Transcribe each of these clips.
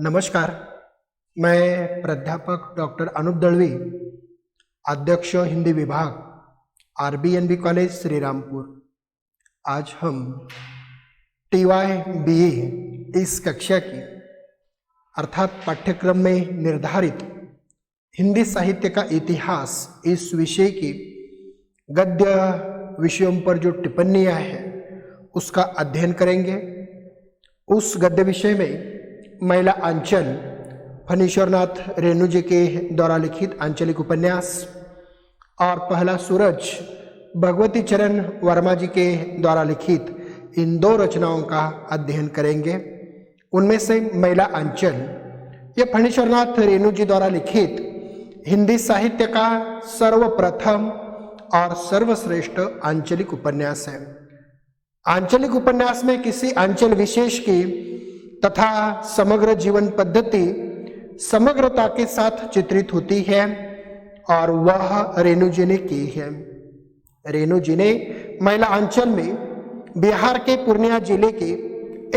नमस्कार। मैं प्राध्यापक डॉक्टर अनूप दळवी, अध्यक्ष हिंदी विभाग RBNB कॉलेज श्रीरामपुर। आज हम TY-BE इस कक्षा की अर्थात पाठ्यक्रम में निर्धारित हिंदी साहित्य का इतिहास इस विषय की गद्य विषयों पर जो टिप्पणियाँ हैं उसका अध्ययन करेंगे। उस गद्य विषय में महिला आंचल फणीश्वरनाथ रेणु जी के द्वारा लिखित आंचलिक उपन्यास और पहला सूरज भगवती चरण वर्मा जी के द्वारा लिखित इन दो रचनाओं का अध्ययन करेंगे। उनमें से महिला आंचल यह फणीश्वरनाथ रेणु जी द्वारा लिखित हिंदी साहित्य का सर्वप्रथम और सर्वश्रेष्ठ आंचलिक उपन्यास है। आंचलिक उपन्यास में किसी अंचल विशेष की तथा समग्र जीवन पद्धति समग्रता के साथ चित्रित होती है और वह रेणु जी ने की है। रेणु जी ने महिला आंचल में बिहार के पूर्णिया जिले के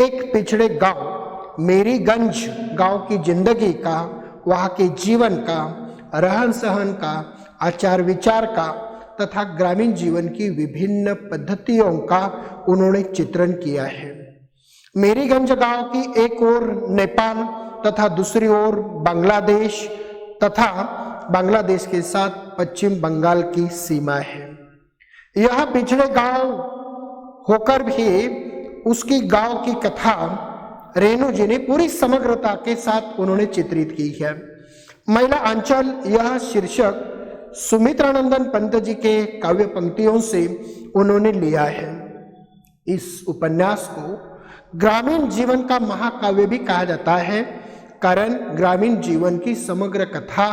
एक पिछड़े गांव मेरीगंज गांव की जिंदगी का, वहाँ के जीवन का, रहन सहन का, आचार विचार का तथा ग्रामीण जीवन की विभिन्न पद्धतियों का उन्होंने चित्रण किया है। मेरीगंज गांव की एक ओर नेपाल तथा दूसरी ओर बांग्लादेश तथा बांग्लादेश के साथ पश्चिम बंगाल की सीमा है। यह पिछड़े गांव होकर भी उसकी गांव की कथा रेणु जी ने पूरी समग्रता के साथ उन्होंने चित्रित की है। महिला आंचल यह शीर्षक सुमित्रानंदन पंत जी के काव्य पंक्तियों से उन्होंने लिया है। इस उपन्यास को ग्रामीण जीवन का महाकाव्य भी कहा जाता है, कारण ग्रामीण जीवन की समग्र कथा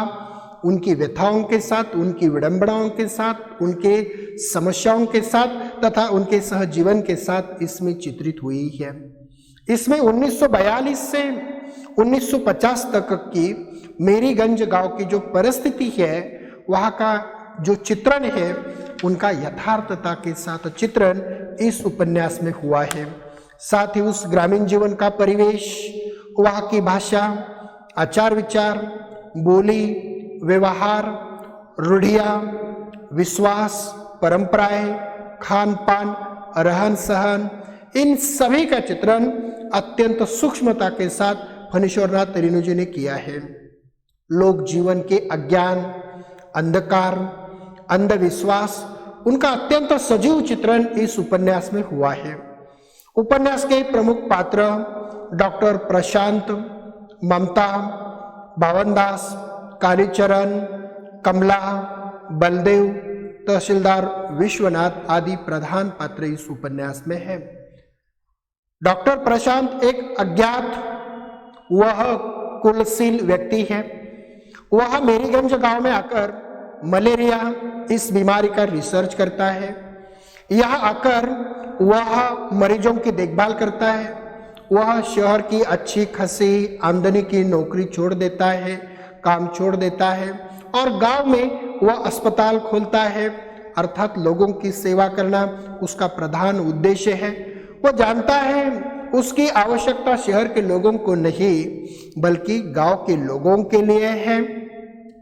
उनकी व्यथाओं के साथ, उनकी विडंबनाओं के साथ, उनके समस्याओं के साथ तथा उनके सहजीवन के साथ इसमें चित्रित हुई है। इसमें 1942 से 1950 तक की मेरीगंज गांव की जो परिस्थिति है, वहाँ का जो चित्रण है, उनका यथार्थता के साथ चित्रण इस उपन्यास में हुआ है। साथ ही उस ग्रामीण जीवन का परिवेश, वहाँ की भाषा, आचार विचार, बोली, व्यवहार, रूढ़ियाँ, विश्वास, परंपराएं, खान पान, रहन सहन, इन सभी का चित्रण अत्यंत सूक्ष्मता के साथ फणीश्वरनाथ रेणु जी ने किया है। लोक जीवन के अज्ञान, अंधकार, अंधविश्वास, उनका अत्यंत सजीव चित्रण इस उपन्यास में हुआ है। उपन्यास के प्रमुख पात्र डॉक्टर प्रशांत, ममता, बावनदास, कालीचरण, कमला, बलदेव, तहसीलदार विश्वनाथ आदि प्रधान पात्र इस उपन्यास में है। डॉक्टर प्रशांत एक अज्ञात वह कुलशील व्यक्ति है। वह मेरीगंज गांव में आकर मलेरिया इस बीमारी का रिसर्च करता है। यहाँ आकर वह मरीजों की देखभाल करता है। वह शहर की अच्छी खासी आमदनी की नौकरी छोड़ देता है, काम छोड़ देता है और गांव में वह अस्पताल खोलता है, अर्थात लोगों की सेवा करना उसका प्रधान उद्देश्य है। वह जानता है उसकी आवश्यकता शहर के लोगों को नहीं बल्कि गांव के लोगों के लिए है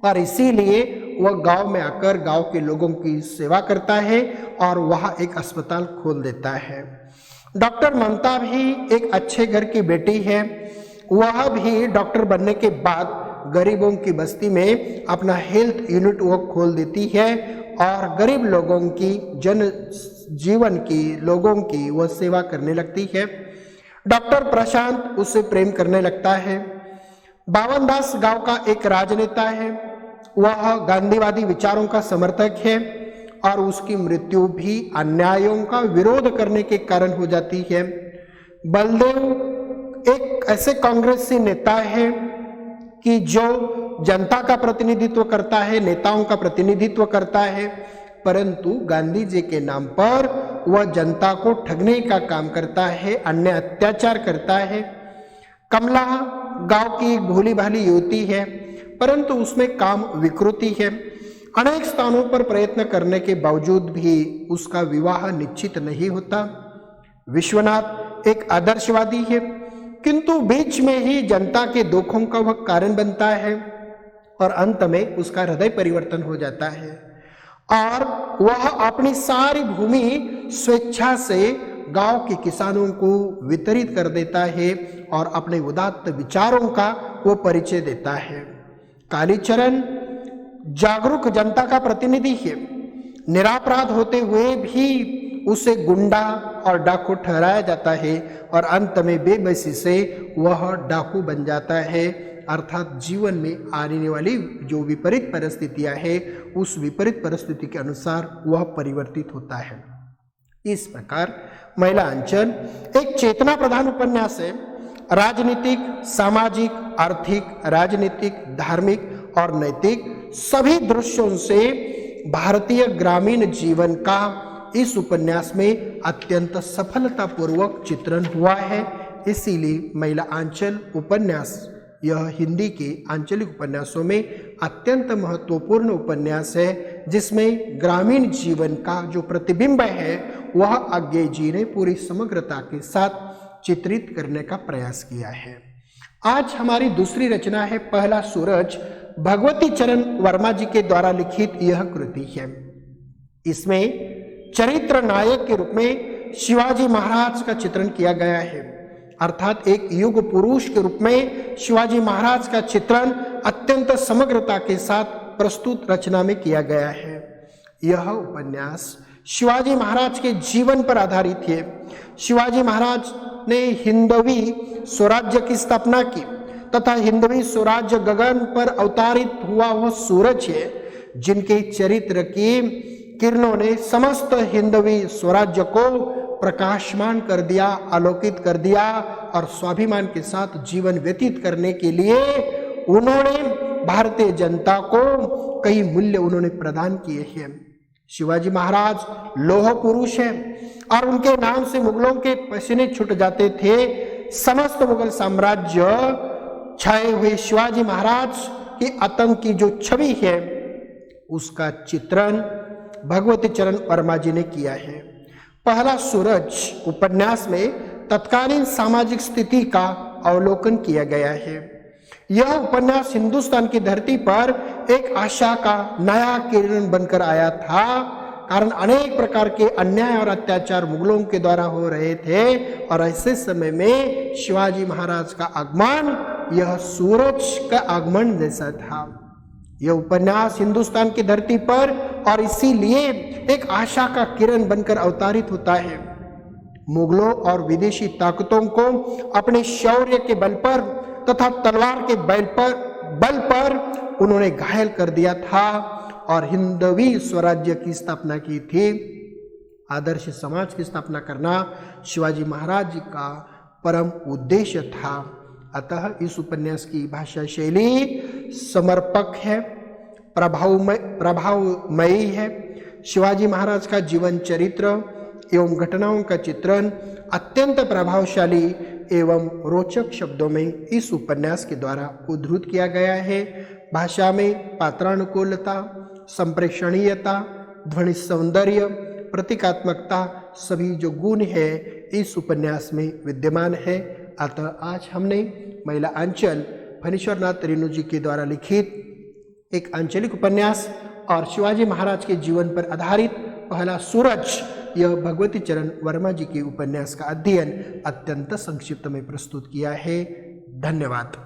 और इसीलिए वह गांव में आकर गांव के लोगों की सेवा करता है और वहाँ एक अस्पताल खोल देता है। डॉक्टर ममता भी एक अच्छे घर की बेटी है। वह भी डॉक्टर बनने के बाद गरीबों की बस्ती में अपना हेल्थ यूनिट वो खोल देती है और गरीब लोगों की, जन जीवन की, लोगों की वह सेवा करने लगती है। डॉक्टर प्रशांत उससे प्रेम करने लगता है। बावनदास गांव का एक राजनेता है। वह गांधीवादी विचारों का समर्थक है और उसकी मृत्यु भी अन्यायों का विरोध करने के कारण हो जाती है। बलदेव एक ऐसे कांग्रेसी नेता है कि जो जनता का प्रतिनिधित्व करता है, नेताओं का प्रतिनिधित्व करता है, परंतु गांधी जी के नाम पर वह जनता को ठगने का काम करता है, अन्य अत्याचार करता है। कमला गांव की एक भोली भाली युवती है, परंतु उसमें काम विकृति है। अनेक स्थानों पर प्रयत्न करने के बावजूद भी उसका विवाह निश्चित नहीं होता। विश्वनाथ एक आदर्शवादी है। किंतु बीच में ही जनता के दुखों का वह कारण बनता है और अंत में उसका हृदय परिवर्तन हो जाता है और वह अपनी सारी भूमि स्वेच्छा से गांव के किसानों को वितरित कर देता है और अपने उदात्त विचारों का वो परिचय देता है। कालीचरण जागरूक जनता का प्रतिनिधि है। निरापराध होते हुए भी उसे गुंडा और डाकू ठहराया जाता है और अंत में बेबसी से वह डाकू बन जाता है, अर्थात जीवन में आने वाली जो विपरीत परिस्थितियां है उस विपरीत परिस्थिति के अनुसार वह परिवर्तित होता है। इस प्रकार महिला अंचल एक चेतना प्रधान उपन्यास है। राजनीतिक, सामाजिक, आर्थिक, राजनीतिक, धार्मिक और नैतिक सभी दृश्यों से भारतीय ग्रामीण जीवन का इस उपन्यास में अत्यंत सफलतापूर्वक चित्रण हुआ है। इसीलिए महिला आंचल उपन्यास यह हिंदी के आंचलिक उपन्यासों में अत्यंत महत्वपूर्ण उपन्यास है, जिसमें ग्रामीण जीवन का जो प्रतिबिंब है वह अज्ञेय जी ने पूरी समग्रता के साथ चित्रित करने का प्रयास किया है। आज हमारी दूसरी रचना है पहला सूरज, भगवती चरण वर्मा जी के द्वारा लिखित यह कृति है। इसमें चरित्र नायक के रूप में शिवाजी महाराज का चित्रण किया गया है, अर्थात एक युग पुरुष के रूप में शिवाजी महाराज का चित्रण अत्यंत समग्रता के साथ प्रस्तुत रचना में किया गया है। यह उपन्यास शिवाजी महाराज के जीवन पर आधारित है। शिवाजी महाराज ने हिंदवी स्वराज्य की स्थापना की तथा हिंदवी स्वराज्य गगन पर अवतारित हुआ वह सूरज है, जिनके चरित्र की किरणों ने समस्त हिंदवी स्वराज्य को प्रकाशमान कर दिया, आलोकित कर दिया और स्वाभिमान के साथ जीवन व्यतीत करने के लिए उन्होंने भारतीय जनता को कई मूल्य उन्होंने प्रदान किए हैं। शिवाजी महाराज लौह पुरुष हैं और उनके नाम से मुगलों के पसीने छूट जाते थे। समस्त मुगल साम्राज्य छाए हुए शिवाजी महाराज की आतंक की जो छवि है उसका चित्रण भगवती चरण वर्मा जी ने किया है। पहला सूरज उपन्यास में तत्कालीन सामाजिक स्थिति का अवलोकन किया गया है। यह उपन्यास हिंदुस्तान की धरती पर एक आशा का नया किरण बनकर आया था, कारण अनेक प्रकार के अन्याय और अत्याचार मुगलों के द्वारा हो रहे थे और ऐसे समय में शिवाजी महाराज का आगमन यह सूरज का आगमन जैसा था। यह उपन्यास हिंदुस्तान की धरती पर और इसीलिए एक आशा का किरण बनकर अवतारित होता है। मुगलों और विदेशी ताकतों को अपने शौर्य के बल पर तथा तलवार के बल पर उन्होंने घायल कर दिया था और हिंदवी स्वराज्य की स्थापना की थी। आदर्श समाज की स्थापना करना शिवाजी महाराज जी का परम उद्देश्य था। अतः इस उपन्यास की भाषा शैली समर्पक है, प्रभावमयी है। शिवाजी महाराज का जीवन चरित्र एवं घटनाओं का चित्रण अत्यंत प्रभावशाली एवं रोचक शब्दों में इस उपन्यास के द्वारा उद्धृत किया गया है। भाषा में पात्रानुकूलता, संप्रेषणीयता, ध्वनि सौंदर्य, प्रतीकात्मकता सभी जो गुण है इस उपन्यास में विद्यमान है। अतः आज हमने महिला आंचल फणीश्वरनाथ रेणु जी के द्वारा लिखित एक आंचलिक उपन्यास और शिवाजी महाराज के जीवन पर आधारित पहला सूरज यह भगवती चरण वर्मा जी के उपन्यास का अध्ययन अत्यंत संक्षिप्त में प्रस्तुत किया है। धन्यवाद।